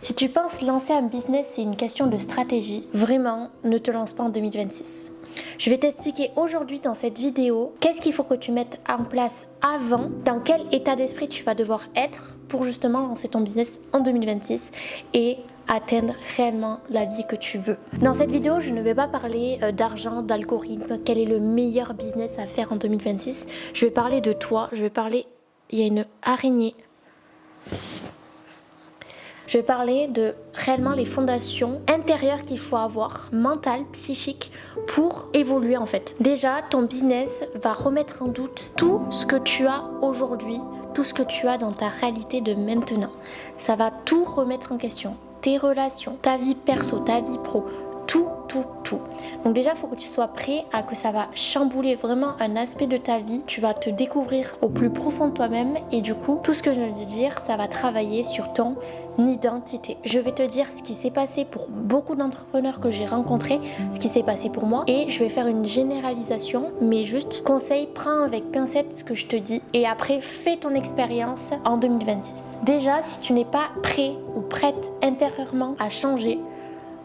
Si tu penses lancer un business, c'est une question de stratégie, vraiment, ne te lance pas en 2026. Je vais t'expliquer aujourd'hui dans cette vidéo qu'est-ce qu'il faut que tu mettes en place avant, dans quel état d'esprit tu vas devoir être pour justement lancer ton business en 2026 et atteindre réellement la vie que tu veux. Dans cette vidéo, je ne vais pas parler d'argent, d'algorithme, quel est le meilleur business à faire en 2026. Je vais parler de toi, il y a une araignée. Je vais parler de réellement les fondations intérieures qu'il faut avoir, mentales, psychiques, pour évoluer en fait. Déjà, ton business va remettre en doute tout ce que tu as aujourd'hui, tout ce que tu as dans ta réalité de maintenant. Ça va tout remettre en question. Tes relations, ta vie perso, ta vie pro, tout. Donc déjà, il faut que tu sois prêt à que ça va chambouler vraiment un aspect de ta vie. Tu vas te découvrir au plus profond de toi-même et du coup, tout ce que je viens de dire, ça va travailler sur ton identité. Je vais te dire ce qui s'est passé pour beaucoup d'entrepreneurs que j'ai rencontrés, ce qui s'est passé pour moi et je vais faire une généralisation, mais juste conseil, prends avec pincette ce que je te dis et après fais ton expérience en 2026. Déjà, si tu n'es pas prêt ou prête intérieurement à changer,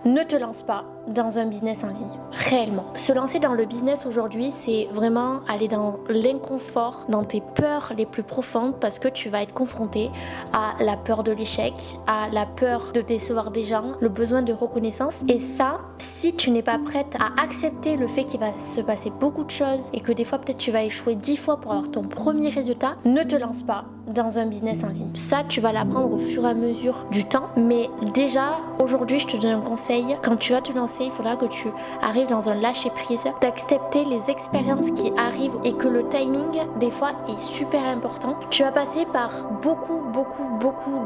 ne te lance pas dans un business en ligne, réellement. Se lancer dans le business aujourd'hui, c'est vraiment aller dans l'inconfort, dans tes peurs les plus profondes parce que tu vas être confronté à la peur de l'échec, à la peur de décevoir des gens, le besoin de reconnaissance. Et ça, si tu n'es pas prête à accepter le fait qu'il va se passer beaucoup de choses et que des fois peut-être tu vas échouer 10 fois pour avoir ton premier résultat, ne te lance pas dans un business en ligne. Ça, tu vas l'apprendre au fur et à mesure du temps. Mais déjà, aujourd'hui, je te donne un conseil. Quand tu vas te lancer, il faudra que tu arrives dans un lâcher-prise, d'accepter les expériences qui arrivent et que le timing, des fois, est super important. Tu vas passer par beaucoup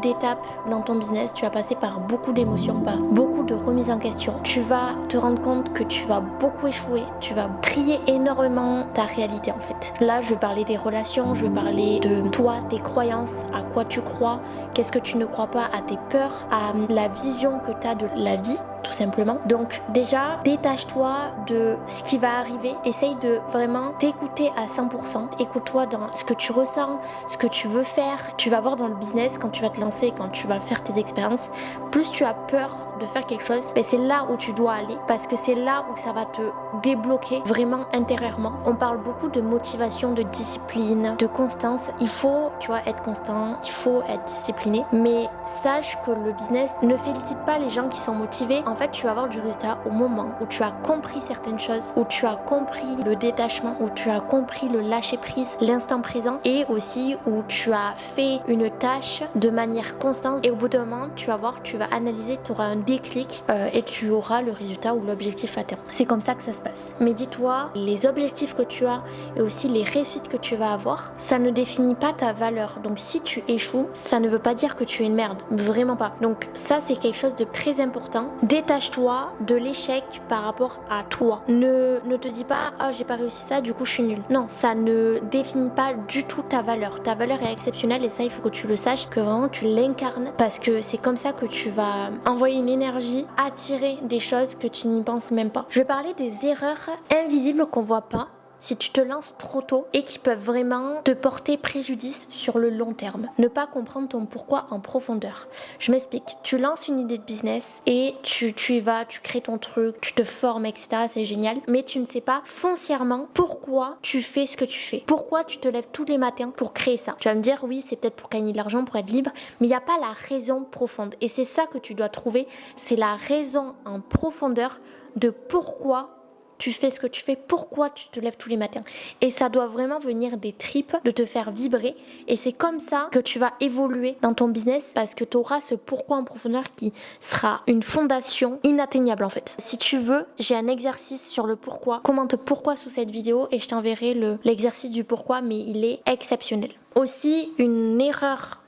d'étapes dans ton business. Tu vas passer par beaucoup d'émotions, par beaucoup de remises en question. Tu vas te rendre compte que tu vas beaucoup échouer. Tu vas trier énormément ta réalité, en fait. Là, je vais parler des relations, je vais parler de toi, tes croyances, à quoi tu crois, qu'est-ce que tu ne crois pas, à tes peurs, à la vision que tu as de la vie, tout simplement. Donc déjà, détache-toi de ce qui va arriver. Essaye de vraiment t'écouter à 100%. Écoute-toi dans ce que tu ressens, ce que tu veux faire. Tu vas voir dans le business, quand tu vas te lancer, quand tu vas faire tes expériences, plus tu as peur de faire quelque chose, ben c'est là où tu dois aller parce que c'est là où ça va te débloquer vraiment intérieurement. On parle beaucoup de motivation, de discipline, de constance. Il faut, tu vois, être constant, il faut être discipliné. Mais sache que le business ne félicite pas les gens qui sont motivés. En fait, tu vas avoir du résultat au moment où tu as compris certaines choses, où tu as compris le détachement, où tu as compris le lâcher prise, l'instant présent et aussi où tu as fait une tâche de manière constante et au bout d'un moment, tu vas voir, tu vas analyser, tu auras un déclic et tu auras le résultat ou l'objectif atteint. C'est comme ça que ça se passe. Mais dis-toi, les objectifs que tu as et aussi les réussites que tu vas avoir, ça ne définit pas ta valeur. Donc si tu échoues, ça ne veut pas dire que tu es une merde. Vraiment pas. Donc ça, c'est quelque chose de très important. Détache-toi de l'échec par rapport à toi. Ne te dis pas « Ah, j'ai pas réussi ça, du coup je suis nulle ». Non, ça ne définit pas du tout ta valeur. Ta valeur est exceptionnelle et ça, il faut que tu le saches, que vraiment tu l'incarnes parce que c'est comme ça que tu vas envoyer une énergie, attirer des choses que tu n'y penses même pas. Je vais parler des erreurs invisibles qu'on voit pas si tu te lances trop tôt et qui peuvent vraiment te porter préjudice sur le long terme. Ne pas comprendre ton pourquoi en profondeur. Je m'explique. Tu lances une idée de business et tu y vas, tu crées ton truc, tu te formes, etc. C'est génial. Mais tu ne sais pas foncièrement pourquoi tu fais ce que tu fais. Pourquoi tu te lèves tous les matins pour créer ça. Tu vas me dire, oui, c'est peut-être pour gagner de l'argent, pour être libre, mais il n'y a pas la raison profonde. Et c'est ça que tu dois trouver. C'est la raison en profondeur de pourquoi tu fais ce que tu fais, pourquoi tu te lèves tous les matins. Et ça doit vraiment venir des tripes, de te faire vibrer. Et c'est comme ça que tu vas évoluer dans ton business parce que tu auras ce pourquoi en profondeur qui sera une fondation inatteignable en fait. Si tu veux, j'ai un exercice sur le pourquoi. Commente pourquoi sous cette vidéo et je t'enverrai l'exercice du pourquoi, mais il est exceptionnel. Aussi, une erreur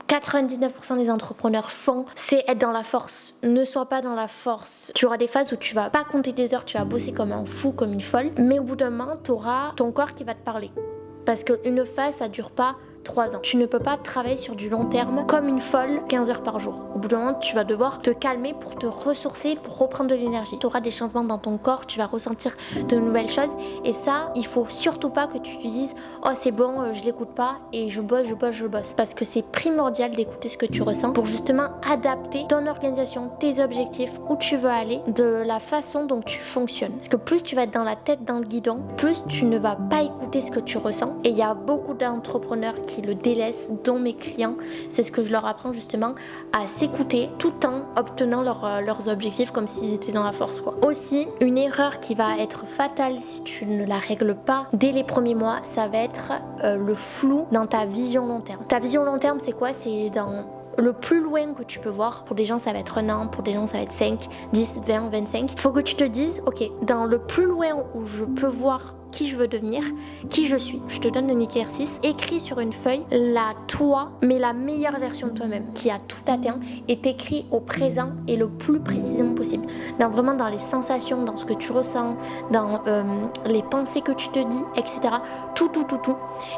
99% des entrepreneurs font, c'est être dans la force. Ne sois pas dans la force. Tu auras des phases où tu vas pas compter tes heures, tu vas bosser comme un fou, comme une folle, mais au bout d'un moment, tu auras ton corps qui va te parler. Parce qu'une phase, ça dure pas 3 ans. Tu ne peux pas travailler sur du long terme comme une folle 15 heures par jour. Au bout d'un moment, tu vas devoir te calmer pour te ressourcer, pour reprendre de l'énergie. Tu auras des changements dans ton corps, tu vas ressentir de nouvelles choses et ça, il faut surtout pas que tu te dises « Oh c'est bon, je l'écoute pas et je bosse. » Parce que c'est primordial d'écouter ce que tu ressens pour justement adapter ton organisation, tes objectifs, où tu veux aller, de la façon dont tu fonctionnes. Parce que plus tu vas être dans la tête dans le guidon, plus tu ne vas pas écouter ce que tu ressens. Et il y a beaucoup d'entrepreneurs qui le délaissent, dont mes clients. C'est ce que je leur apprends justement, à s'écouter tout en obtenant leurs objectifs comme s'ils étaient dans la force, quoi. Aussi, une erreur qui va être fatale si tu ne la règles pas dès les premiers mois, ça va être le flou dans ta vision long terme. Ta vision long terme, c'est quoi? C'est dans le plus loin que tu peux voir. Pour des gens, ça va être 1 an, pour des gens, ça va être 5, 10, 20, 25. Il faut que tu te dises, ok, dans le plus loin où je peux voir qui je veux devenir, qui je suis. Je te donne un exercice, écris sur une feuille toi, mais la meilleure version de toi-même, qui a tout atteint, et t'écris au présent et le plus précisément possible. Vraiment dans les sensations, dans ce que tu ressens, dans les pensées que tu te dis, etc. Tout.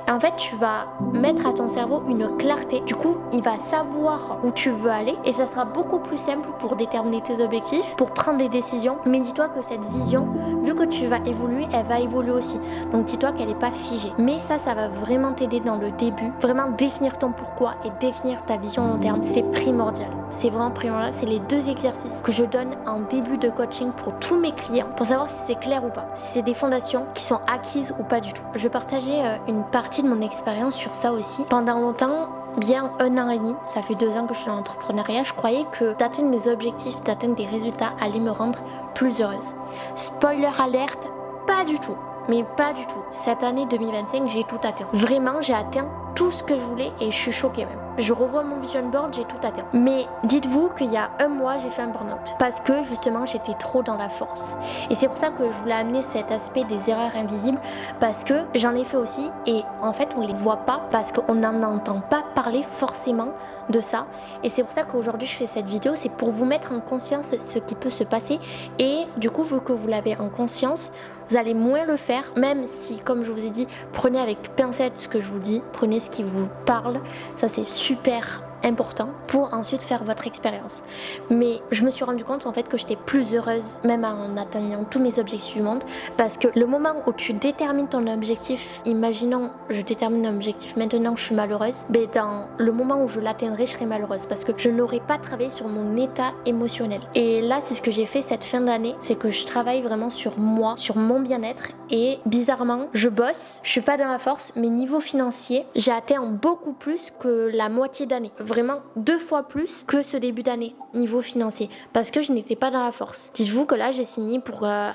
Et en fait, tu vas mettre à ton cerveau une clarté. Du coup, il va savoir où tu veux aller et ça sera beaucoup plus simple pour déterminer tes objectifs, pour prendre des décisions. Mais dis-toi que cette vision, vu que tu vas évoluer, elle va évoluer aussi. Donc dis-toi qu'elle n'est pas figée. Mais ça va vraiment t'aider dans le début. Vraiment définir ton pourquoi et définir ta vision long terme. C'est primordial. C'est vraiment primordial. C'est les 2 exercices que je donne en début de coaching pour tous mes clients pour savoir si c'est clair ou pas. Si c'est des fondations qui sont acquises ou pas du tout. Je vais partager une partie de mon expérience sur ça aussi. Pendant longtemps, bien 1 an et demi, ça fait 2 ans que je suis dans l'entrepreneuriat, je croyais que d'atteindre mes objectifs, d'atteindre des résultats allait me rendre plus heureuse. Spoiler alerte, pas du tout. Mais pas du tout. Cette année 2025, j'ai tout atteint. Vraiment, j'ai atteint tout ce que je voulais et je suis choquée même. Je revois mon vision board, j'ai tout atteint. Mais dites-vous qu'il y a 1 mois, j'ai fait un burn-out. Parce que justement, j'étais trop dans la force. Et c'est pour ça que je voulais amener cet aspect des erreurs invisibles. Parce que j'en ai fait aussi. Et en fait, on les voit pas parce qu'on n'en entend pas parler forcément de ça. Et c'est pour ça qu'aujourd'hui, je fais cette vidéo. C'est pour vous mettre en conscience ce qui peut se passer. Et du coup, vu que vous l'avez en conscience, vous allez moins le faire. Même si, comme je vous ai dit, prenez avec pincette ce que je vous dis. Prenez ce qui vous parle. Ça, c'est super important pour ensuite faire votre expérience. Mais je me suis rendu compte en fait que j'étais plus heureuse même en atteignant tous mes objectifs du monde parce que le moment où tu détermines ton objectif, imaginons je détermine un objectif maintenant, je suis malheureuse, mais dans le moment où je l'atteindrai, je serai malheureuse parce que je n'aurai pas travaillé sur mon état émotionnel. Et là, c'est ce que j'ai fait cette fin d'année, c'est que je travaille vraiment sur moi, sur mon bien-être et bizarrement, je bosse, je suis pas dans la force, mais niveau financier, j'ai atteint beaucoup plus que la moitié d'année. Vraiment 2 fois plus que ce début d'année niveau financier parce que je n'étais pas dans la force. Dites-vous que là j'ai signé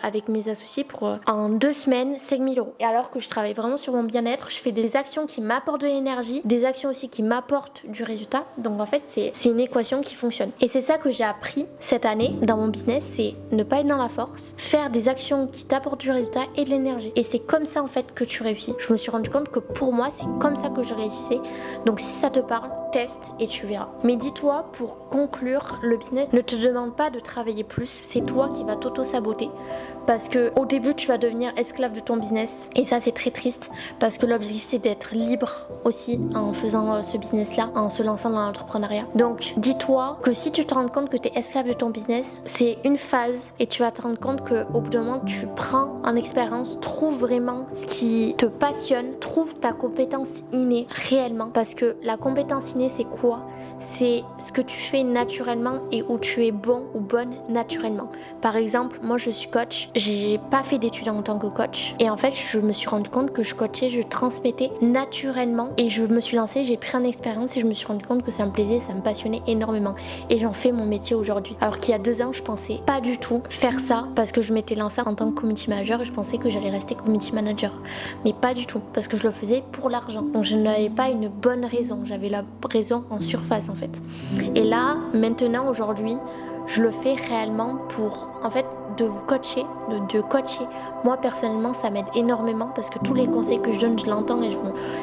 avec mes associés pour en 2 semaines 5 000 €. Et alors que je travaille vraiment sur mon bien-être, je fais des actions qui m'apportent de l'énergie, des actions aussi qui m'apportent du résultat. Donc en fait c'est une équation qui fonctionne. Et c'est ça que j'ai appris cette année dans mon business, c'est ne pas être dans la force, faire des actions qui t'apportent du résultat et de l'énergie. Et c'est comme ça en fait que tu réussis. Je me suis rendu compte que pour moi c'est comme ça que je réussissais. Donc si ça te parle, teste et tu verras. Mais dis-toi, pour conclure, le business ne te demande pas de travailler plus, c'est toi qui vas t'auto-saboter. Parce que au début, tu vas devenir esclave de ton business. Et ça, c'est très triste. Parce que l'objectif, c'est d'être libre aussi en faisant ce business-là, en se lançant dans l'entrepreneuriat. Donc, dis-toi que si tu te rends compte que tu es esclave de ton business, c'est une phase. Et tu vas te rendre compte qu'au bout d'un moment, tu prends en expérience, trouve vraiment ce qui te passionne, trouve ta compétence innée réellement. Parce que la compétence innée, c'est quoi ? C'est ce que tu fais naturellement et où tu es bon ou bonne naturellement. Par exemple, moi je suis coach, j'ai pas fait d'études en tant que coach et en fait je me suis rendu compte que je coachais, je transmettais naturellement et je me suis lancée, j'ai pris en expérience et je me suis rendu compte que ça me plaisait, ça me passionnait énormément et j'en fais mon métier aujourd'hui. Alors qu'il y a 2 ans je pensais pas du tout faire ça parce que je m'étais lancée en tant que community manager et je pensais que j'allais rester community manager, mais pas du tout parce que je le faisais pour l'argent. Donc je n'avais pas une bonne raison, j'avais la raison en surface en fait. Et là, maintenant, aujourd'hui, je le fais réellement pour, en fait, de vous coacher, de coacher. Moi, personnellement, ça m'aide énormément parce que tous les conseils que je donne, je l'entends et je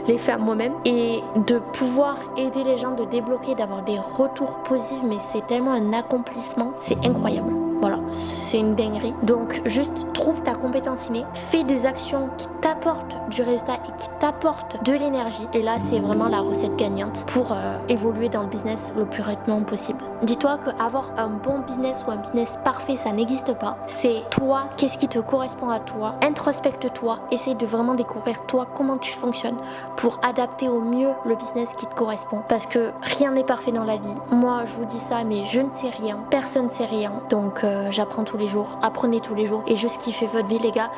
les fais à moi-même. Et de pouvoir aider les gens, de débloquer, d'avoir des retours positifs, mais c'est tellement un accomplissement, c'est incroyable. Voilà, c'est une dinguerie. Donc juste trouve ta compétence innée, fais des actions qui t'apportent du résultat et qui t'apportent de l'énergie. Et là, c'est vraiment la recette gagnante pour évoluer dans le business le plus rapidement possible. Dis-toi qu'avoir un bon business ou un business parfait, ça n'existe pas. C'est toi, qu'est-ce qui te correspond à toi. Introspecte-toi, essaye de vraiment découvrir toi, comment tu fonctionnes pour adapter au mieux le business qui te correspond. Parce que rien n'est parfait dans la vie. Moi, je vous dis ça, mais je ne sais rien. Personne ne sait rien. Donc, j'apprends tous les jours. Apprenez tous les jours. Et juste kiffez votre vie, les gars.